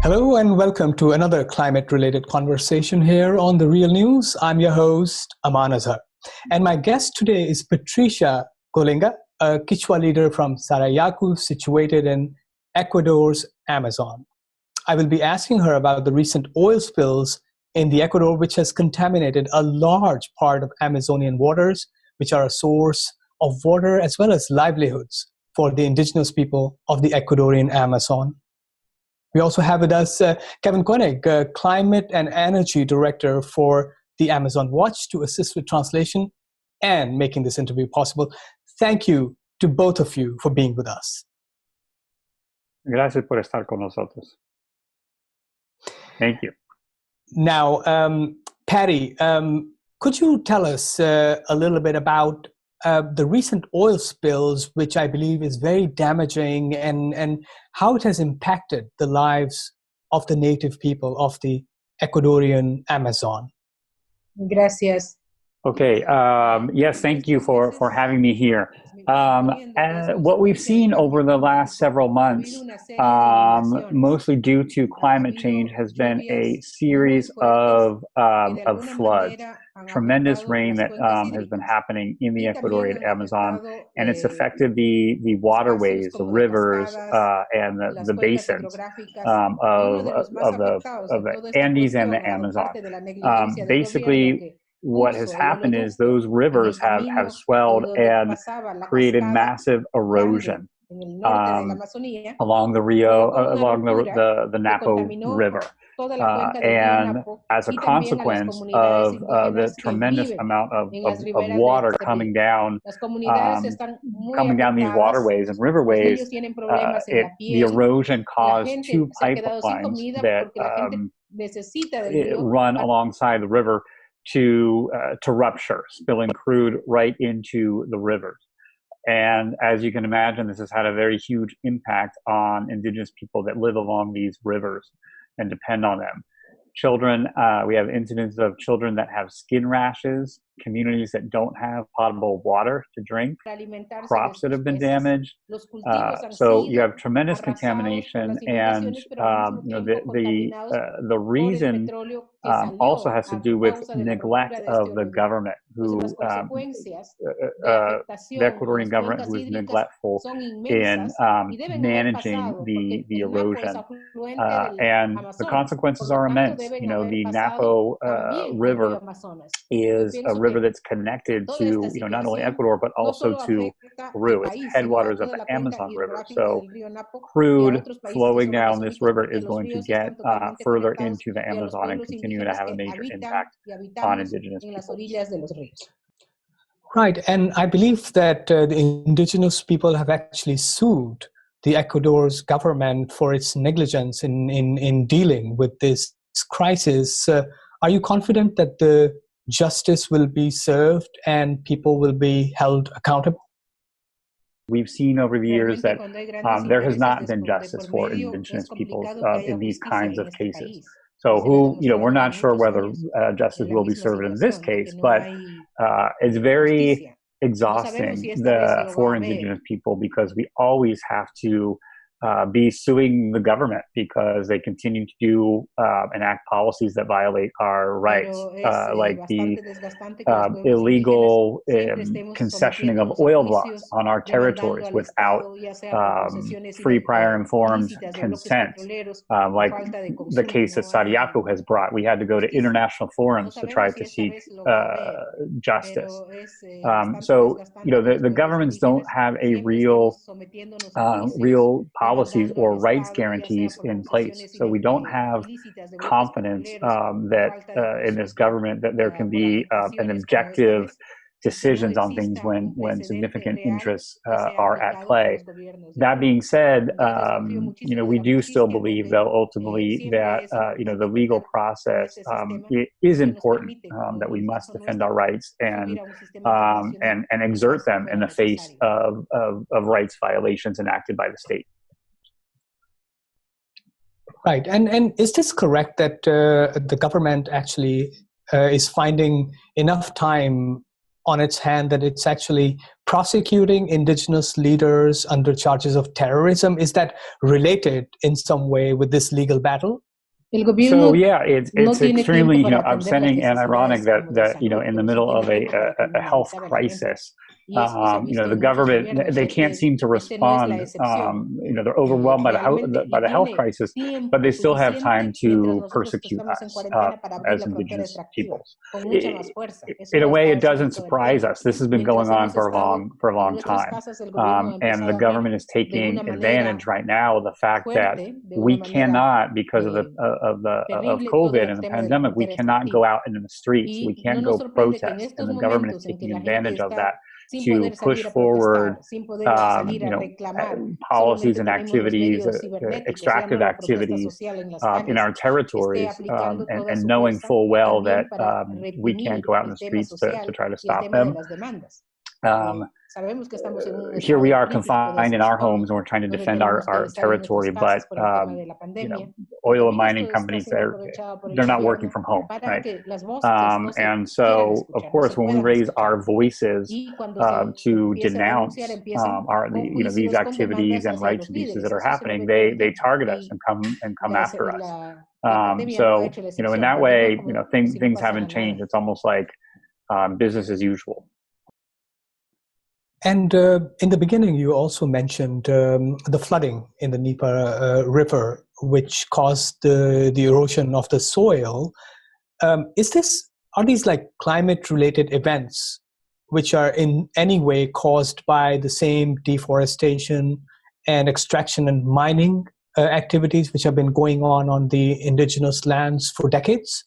Hello and welcome to another climate-related conversation here on The Real News. I'm your host, Aman Azhar. And my guest today is Patricia Colinga, a Quechua leader from Sarayaku, situated in Ecuador's Amazon. I will be asking her about the recent oil spills in the Ecuador, which has contaminated a large part of Amazonian waters, which are a source of water as well as livelihoods for the indigenous people of the Ecuadorian Amazon. We also have with us Kevin Koenig, Climate and Energy Director for the Amazon Watch, to assist with translation and making this interview possible. Thank you to both of you for being with us. Gracias por estar con nosotros. Thank you. Now, Patty, could you tell us a little bit about the recent oil spills, which I believe is very damaging, and how it has impacted the lives of the native people of the Ecuadorian Amazon? Gracias. Okay. Yes, thank you for having me here. What we've seen over the last several months, mostly due to climate change, has been a series of floods. Tremendous rain that has been happening in the Ecuadorian Amazon, and it's affected the waterways, the rivers, and the basins of the Andes and the Amazon. Basically, what has happened is those rivers have swelled and created massive erosion along the Napo River. And as a consequence of the tremendous amount of water coming down these waterways and riverways, the erosion caused two pipelines that run alongside the river to rupture, spilling crude right into the rivers. And as you can imagine, this has had a very huge impact on indigenous people that live along these rivers and depend on them. Children, we have incidents of children that have skin rashes, communities that don't have potable water to drink, crops that have been damaged. So you have tremendous contamination, and the reason also has to do with neglect of the government, the Ecuadorian government, who is neglectful in managing the erosion, and the consequences are immense. The Napo River is a river that's connected to not only Ecuador but also to Peru. It's headwaters of the Amazon River. So crude flowing down this river is going to get further into the Amazon and continue to have a major impact on indigenous people. Right, and I believe that the indigenous people have actually sued the Ecuador's government for its negligence in dealing with this crisis. Are you confident that the justice will be served and people will be held accountable? We've seen over the years that there has not been justice for indigenous peoples in these kinds of cases. So we're not sure whether justice will be served in this case, but it's very exhausting for indigenous people, because we always have to be suing the government because they continue to do enact policies that violate our rights, like the illegal concessioning of oil blocks on our territories without free, prior, informed consent, like the case that Sarayaku has brought. We had to go to international forums to try to seek justice. So the governments don't have a real policies or rights guarantees in place. So we don't have confidence that in this government that there can be an objective decisions on things when significant interests are at play. That being said, we do still believe, though, ultimately that the legal process is important, that we must defend our rights and exert them in the face of rights violations enacted by the state. Right, and is this correct that the government actually is finding enough time on its hand that it's actually prosecuting indigenous leaders under charges of terrorism. Is that related in some way with this legal battle? So yeah, it's extremely upsetting and ironic that in the middle of a health crisis, the government, they can't seem to respond. They're overwhelmed by the health crisis, but they still have time to persecute us as indigenous peoples. In a way, it doesn't surprise us. This has been going on for a long time, and the government is taking advantage right now of the fact that we cannot, because of COVID and the pandemic, we cannot go out into the streets. We can't go protest, and the government is taking advantage of that to push forward, policies and activities, extractive activities in our territories, and knowing full well that we can't go out in the streets to try to stop them. Here we are confined in our homes and we're trying to defend our territory, but oil and mining companies, they're not working from home, right? And so, of course, when we raise our voices to denounce these activities and rights abuses that are happening, they target us and come after us. So in that way, things haven't changed. It's almost like business as usual. And in the beginning, you also mentioned the flooding in the Dnieper River, which caused the erosion of the soil. Are these like climate-related events which are in any way caused by the same deforestation and extraction and mining activities which have been going on the indigenous lands for decades?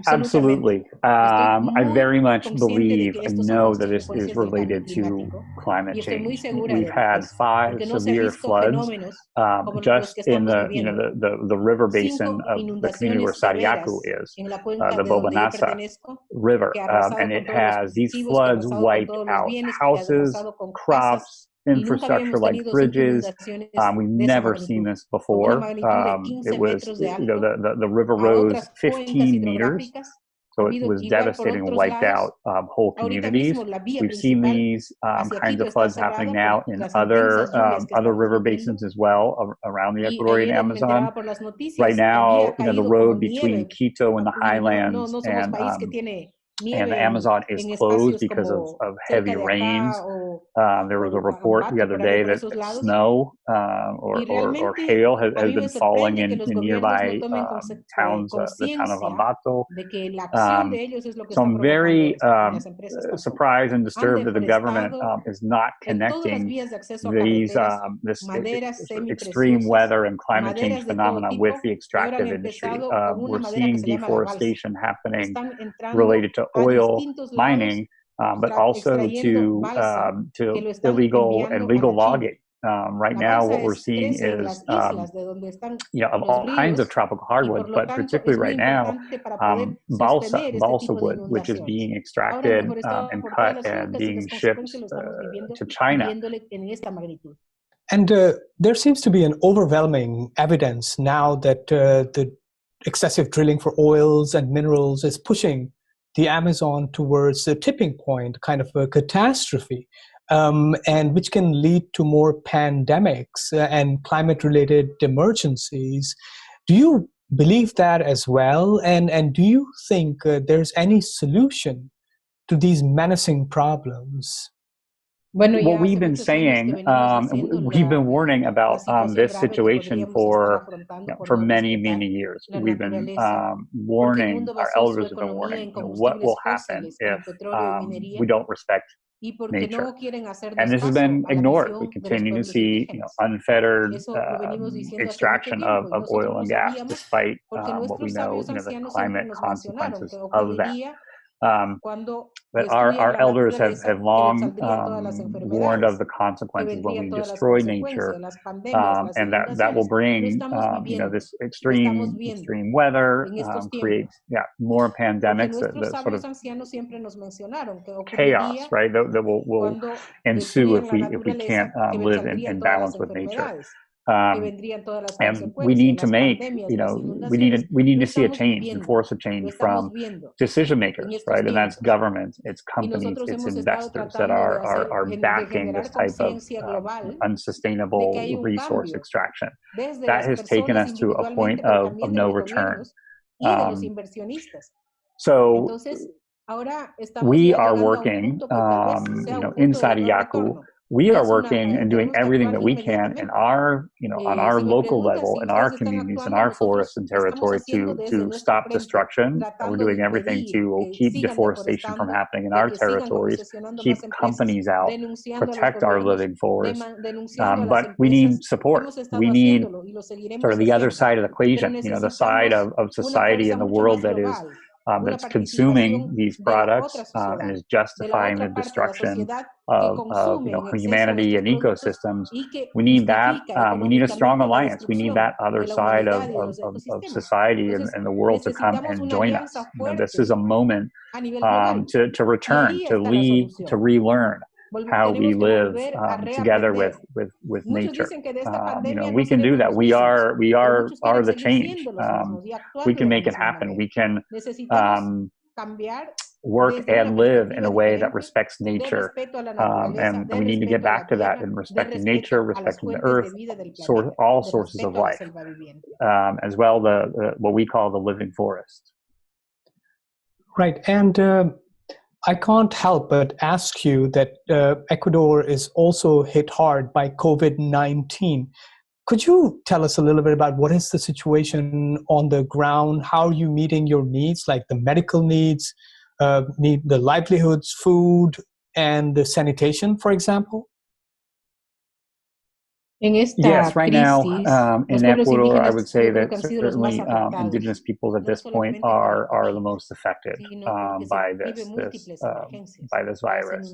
Absolutely. I very much believe and know that this is related to climate change. We've had 5 severe floods just in the river basin of the community where Sariaku is, the Bobanasa River. And these floods wiped out houses, crops, infrastructure like bridges. We've never seen this before. It was, the river rose 15 meters. So it was devastating, wiped out whole communities. We've seen these kinds of floods happening now in other river basins as well around the Ecuadorian Amazon. Right now, the road between Quito and the highlands and the Amazon is closed because of heavy rains. There was a report the other day that snow or hail has been falling in nearby towns, the town of Ambato. So I'm very surprised and disturbed that the government is not connecting this extreme weather and climate change phenomena with the extractive industry. We're seeing deforestation happening related to oil mining, but also to illegal and legal logging. Right now, what we're seeing is, of all kinds of tropical hardwood, but particularly right now, balsa wood, which is being extracted and cut and being shipped to China. And there seems to be an overwhelming evidence now that the excessive drilling for oils and minerals is pushing the Amazon towards a tipping point, kind of a catastrophe, and which can lead to more pandemics and climate-related emergencies. Do you believe that as well? And do you think there's any solution to these menacing problems? What we've been saying, we've been warning about this situation for many, many years. We've been warning, our elders have been warning, what will happen if we don't respect nature. And this has been ignored. We continue to see unfettered extraction of oil and gas, despite what we know, the climate consequences of that. But our elders have long warned of the consequences when we destroy nature, and that will bring this extreme weather, creates more pandemics, that sort of chaos, right? That will ensue if we can't live in balance with nature. And we need to make, we need to see a change and force a change from decision makers, right? And that's governments, it's companies, it's investors that are backing this type of unsustainable resource extraction. That has taken us to a point of no return. So we are working, inside of Yaku. We are working and doing everything that we can in our, on our local level, in our communities, in our forests and territory to stop destruction. We're doing everything to keep deforestation from happening in our territories, keep companies out, protect our living forests. But we need support. We need sort of the other side of the equation, the side of society and the world that is that's consuming these products and is justifying the destruction of humanity and ecosystems. We need that. We need a strong alliance. We need that other side of society and the world to come and join us. This is a moment to return, to leave, to relearn how we live together with nature. We can do that. We are the change. We can make it happen. We can work and live in a way that respects nature, and we need to get back to that in respecting nature, respecting the earth, all sources of life, as well what we call the living forest. Right, and I can't help but ask you that Ecuador is also hit hard by COVID-19. Could you tell us a little bit about what is the situation on the ground? How are you meeting your needs, like the medical needs, the livelihoods, food, and the sanitation, for example? Yes, right now in Ecuador, I would say that certainly indigenous peoples at this point are the most affected by this virus.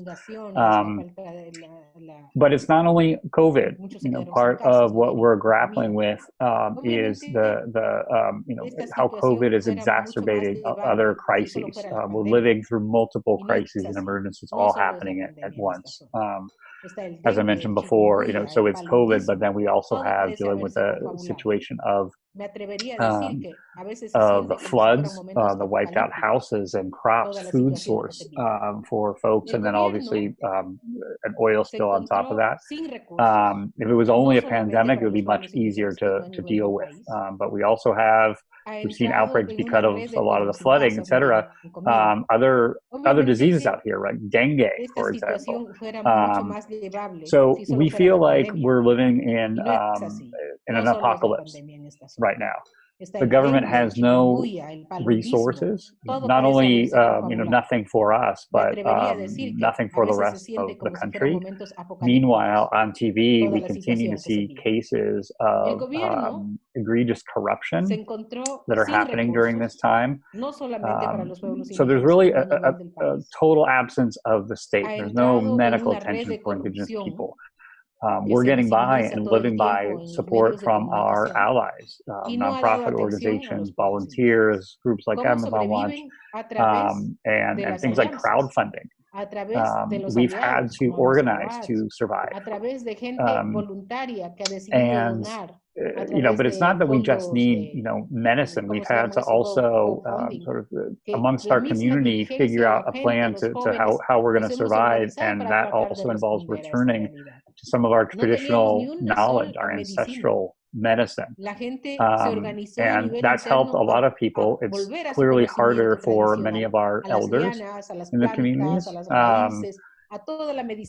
But it's not only COVID. Part of what we're grappling with is how COVID is exacerbating other crises. We're living through multiple crises and emergencies all happening at once. As I mentioned before, so it's COVID, but then we also have dealing with a situation of the floods, the wiped out houses and crops, food source for folks, and then obviously an oil spill on top of that. If it was only a pandemic, it would be much easier to deal with. But we also we've seen outbreaks because of a lot of the flooding, etc. Other diseases out here, right? Dengue, for example. So we feel like we're living in an apocalypse right now. The government has no resources, not only nothing for us, but nothing for the rest of the country. Meanwhile, on TV, we continue to see cases of egregious corruption that are happening during this time. So there's really a total absence of the state. There's no medical attention for indigenous people. We're getting by and living by support from our allies, nonprofit organizations, volunteers, groups like Amazon Watch, and things like crowdfunding. We've had to organize to survive. But it's not that we just need, medicine. We've had to also amongst our community figure out a plan to how we're going to survive, and that also involves returning to some of our traditional knowledge, our ancestral medicine. And that's helped a lot of people. It's clearly harder for many of our elders in the communities.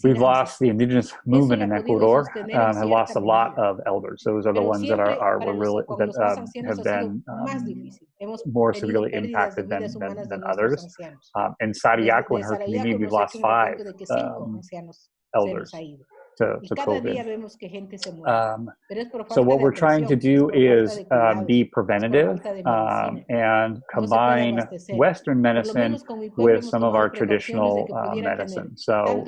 We've lost the indigenous movement in Ecuador, have lost a lot of elders. Those are the ones that have been more severely impacted than others. In Sariaco and her community, we've lost 5 elders to COVID. So what we're trying to do is be preventative and combine Western medicine with some of our traditional medicine. So,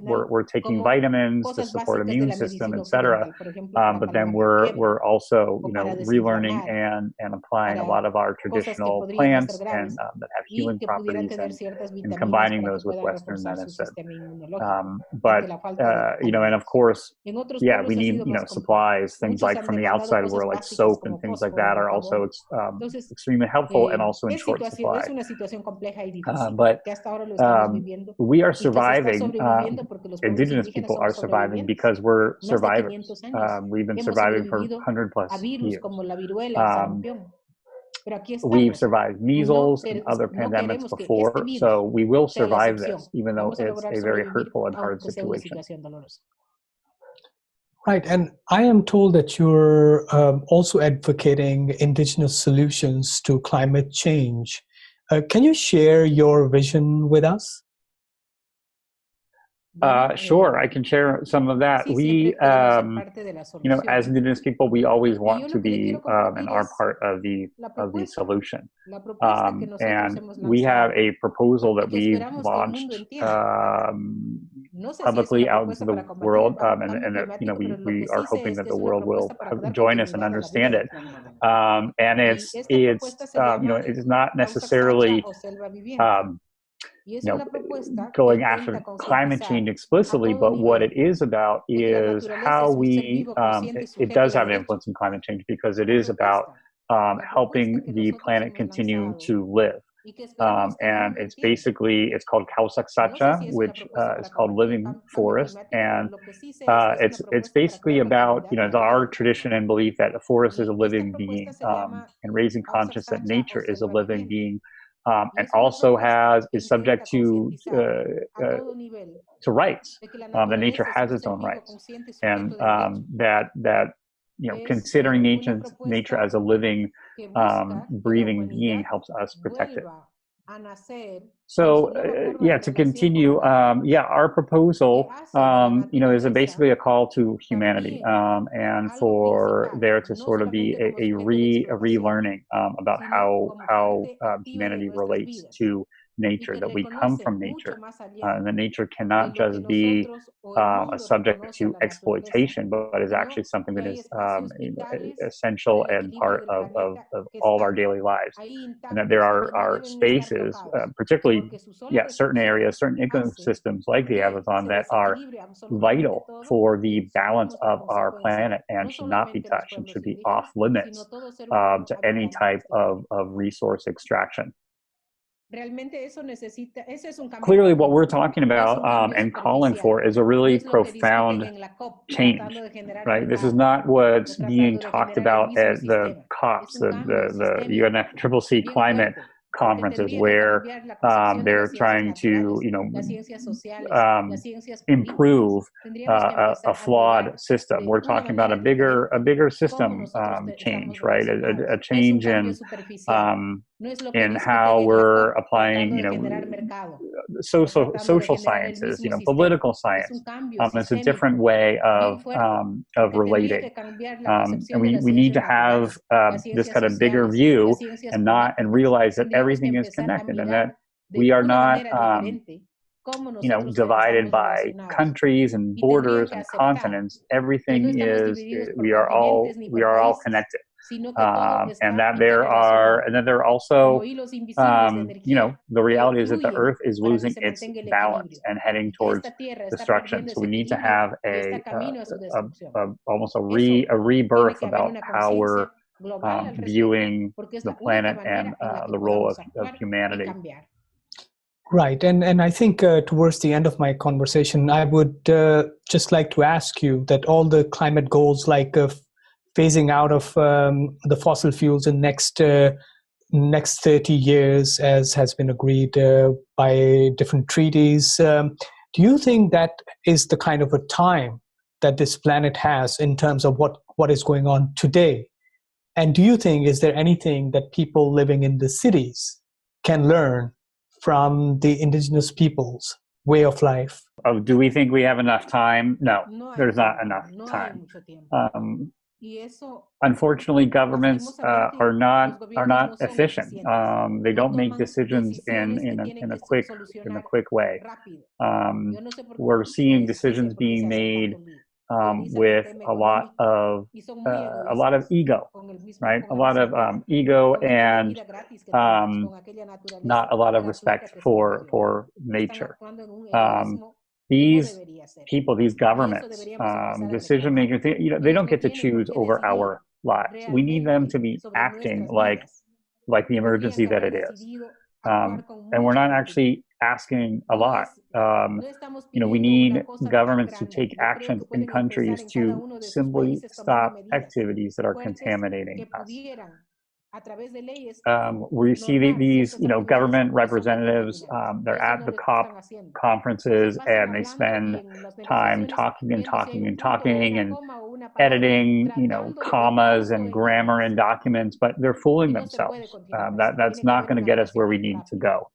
we're taking vitamins to support immune system, etc. But then we're also, relearning and applying a lot of our traditional plants and that have healing properties and combining those with Western medicine. But and of course, yeah, we need, supplies, things like from the outside world, like soap and things like that are also extremely helpful and also in short supply. But we are surviving. Indigenous people are surviving because we're survivors. We've been surviving for 100+ years. We've survived measles and other pandemics before, so we will survive this, even though it's a very hurtful and hard situation. Right, and I am told that you're also advocating indigenous solutions to climate change. Can you share your vision with us? Sure, I can share some of that. We, as Indigenous people, we always want to be and are part of the solution. And we have a proposal that we've launched publicly out into the world, and we are hoping that the world will join us and understand it. And it's not necessarily going after climate change explicitly, but what it is about is how we, it does have an influence on climate change because it is about helping the planet continue to live. And it's called Kausaksacha, which is called living forest. And it's basically about, our tradition and belief that a forest is a living being, and raising conscious that nature is a living being. And also is subject to rights. That nature has its own rights, and considering nature as a living, breathing being helps us protect it. So to continue, our proposal, is basically a call to humanity, and for there to sort of be a relearning about how humanity relates to nature, that we come from nature, and that nature cannot just be a subject to exploitation, but is actually something that is essential and part of all of our daily lives. And that there are spaces, particularly, certain areas, certain ecosystems like the Amazon that are vital for the balance of our planet and should not be touched and should be off limits to any type of resource extraction. Clearly, what we're talking about and calling for is a really profound change, right? This is not what's being talked about at the COPs, the UNFCCC climate conferences, where they're trying to, improve a flawed system. We're talking about a bigger system change, right? A change in how we're applying, social sciences, political science. It's a different way of relating, and we need to have this kind of bigger view and realize that everything is connected, and that we are not divided by countries and borders and continents. Everything we are all connected. And that there are also, the reality is that the Earth is losing its balance and heading towards destruction. So we need to have almost a rebirth about how we're viewing the planet and the role of humanity. Right, and I think towards the end of my conversation, I would just like to ask you that all the climate goals, like phasing out of the fossil fuels in next 30 years, as has been agreed by different treaties, do you think that is the kind of a time that this planet has in terms of what is going on today? And do you think, is there anything that people living in the cities can learn from the indigenous people's way of life? Do we think we have enough time? No, there's not enough time. Unfortunately, governments are not efficient. They don't make decisions in a quick way. We're seeing decisions being made with a lot of ego, right? A lot of ego and not a lot of respect for nature. these people, these governments, decision makers, they don't get to choose over our lives. We need them to be acting like the emergency that it is. And we're not actually asking a lot. We need governments to take action in countries to simply stop activities that are contaminating us. We see these, government representatives, they're at the COP conferences and they spend time talking and editing, commas and grammar in documents, but they're fooling themselves. That's not going to get us where we need to go.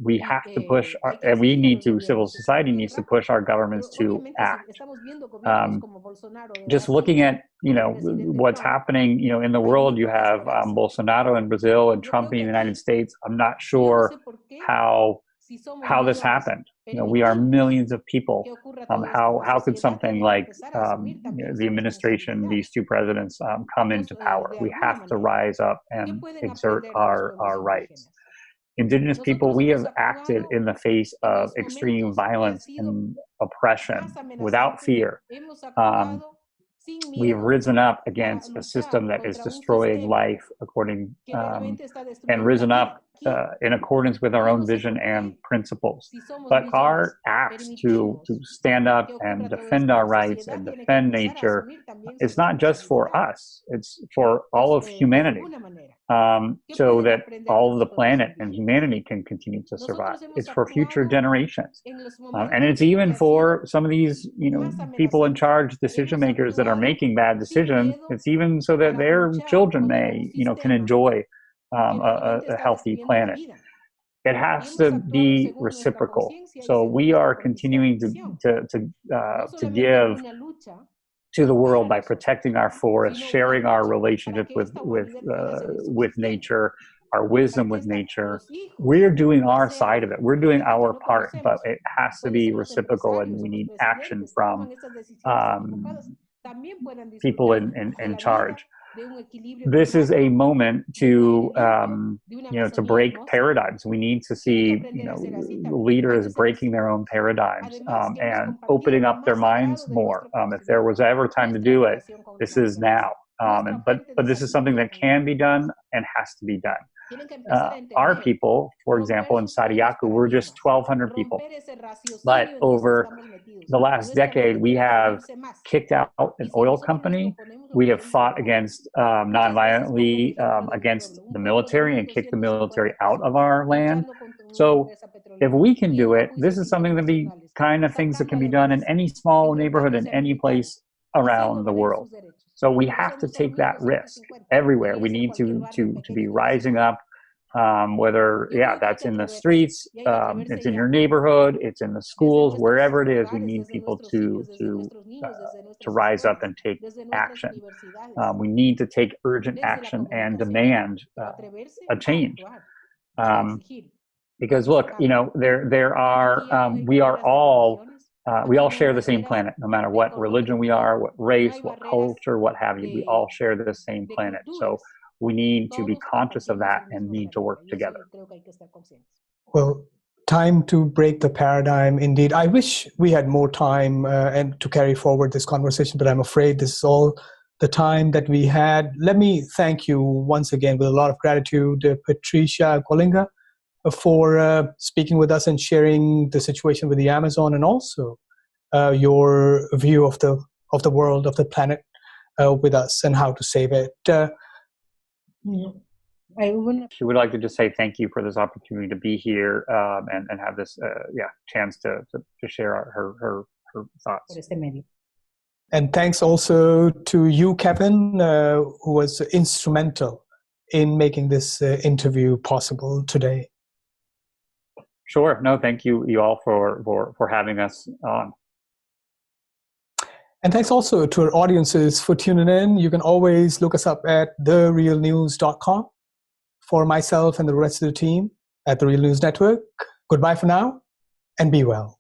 We have to push, civil society needs to push our governments to act. Just looking at, what's happening, in the world, you have Bolsonaro in Brazil and Trump in the United States. I'm not sure how this happened. We are millions of people. How could something like the administration, these two presidents, come into power? We have to rise up and exert our rights. Indigenous people, we have acted in the face of extreme violence and oppression without fear. We've risen up against a system that is destroying life and risen up in accordance with our own vision and principles. But our acts to stand up and defend our rights and defend nature, it's not just for us, it's for all of humanity, so that all of the planet and humanity can continue to survive. It's for future generations. And it's even for some of these, people in charge, decision makers that are making bad decisions. It's even so that their children may, can enjoy a healthy planet. It has to be reciprocal. So we are continuing to give to the world by protecting our forests, sharing our relationship with nature, our wisdom with nature. We're doing our side of it. We're doing our part, but it has to be reciprocal, and we need action from people in charge. This is a moment to break paradigms. We need to see leaders breaking their own paradigms and opening up their minds more. If there was ever time to do it, this is now. But this is something that can be done and has to be done. Our people, for example, in Sariaku, we're just 1,200 people. But over the last decade, we have kicked out an oil company. We have fought against nonviolently against the military and kicked the military out of our land. So if we can do it, this is something that be kind of things that can be done in any small neighborhood in any place around the world. So we have to take that risk everywhere. We need to be rising up, whether that's in the streets, it's in your neighborhood, it's in the schools, wherever it is. We need people to rise up and take action. We need to take urgent action and demand a change. Because look, there are we all share the same planet, no matter what religion we are, what race, what culture, what have you. We all share the same planet. So we need to be conscious of that and need to work together. Well, time to break the paradigm, indeed. I wish we had more time and to carry forward this conversation, but I'm afraid this is all the time that we had. Let me thank you once again with a lot of gratitude, Patricia Kolinga, for speaking with us and sharing the situation with the Amazon, and also your view of the world, of the planet with us and how to save it. She would like to just say thank you for this opportunity to be here and have this chance to share her thoughts. And thanks also to you, Kevin, who was instrumental in making this interview possible today. Sure. No, thank you all for having us on. And thanks also to our audiences for tuning in. You can always look us up at therealnews.com. For myself and the rest of the team at The Real News Network, goodbye for now and be well.